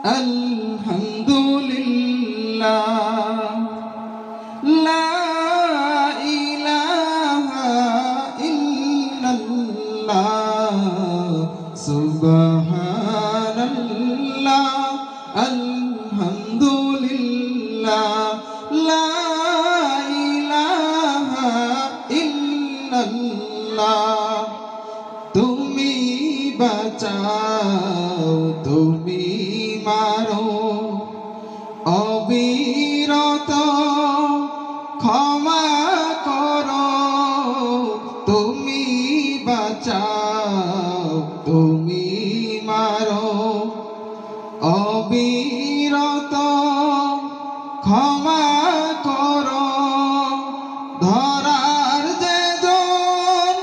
আলহামদুলিল্লাহ লা ইলাহা ইল্লাল্লাহ সুবহানাল্লাহ আলহামদুলিল্লাহ লা ইলাহা ইল্লাল্লাহ তুমি বাঁচাও তুমি মারো অবিরত ক্ষমা করো তুমি বাঁচাও তুমি মারো অবিরত ক্ষমা করো ধরার যে জন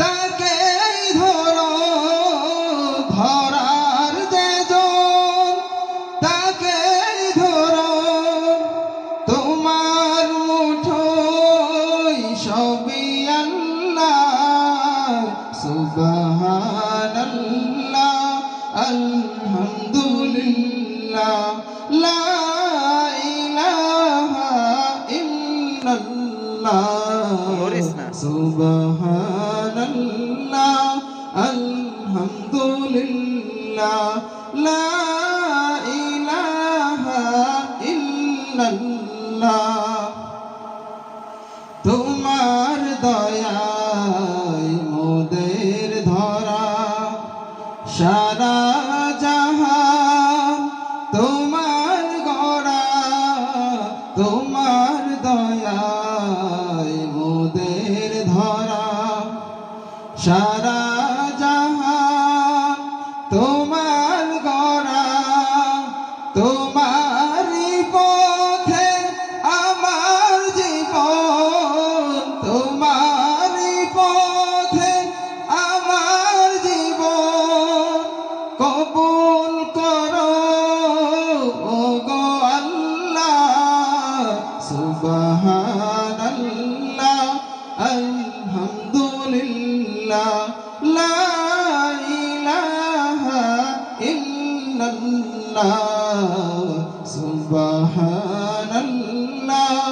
তাকেই ধরো ধরার যে জন তাকেই ধরো তোমার মুঠোয় সবই আল্লাহ সুবহানাল্লাহ আলহামদুলিল্লাহ লা ইলাহা ইল্লাল্লাহ সুবহানাল্লাহ আলহামদুলিল্লাহ লা ইলাহা ইল্লাল্লাহ তোমার দয়ায় মোদের ধরা সারা জাহান তোমার গড়া তোমার দয়ায় মোদের ধরা সারা জাহান তোমার গড়া তোমারই পথে আমার জীবন তোমারই পথে আমার জীবন কবুল করো ওগো আল্লাহ সুবহানাল্লাহ আলহামদুলিল্লাহ লা ইলাহা ইল্লাল্লাহ সুবহানাল্লাহ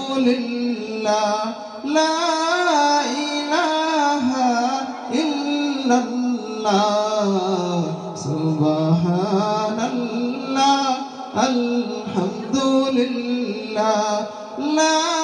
আলহামদুলিল্লাহ লা ইলাহা ইল্লাল্লাহ সুবহানাল্লাহ আলহামদুলিল্লাহ লা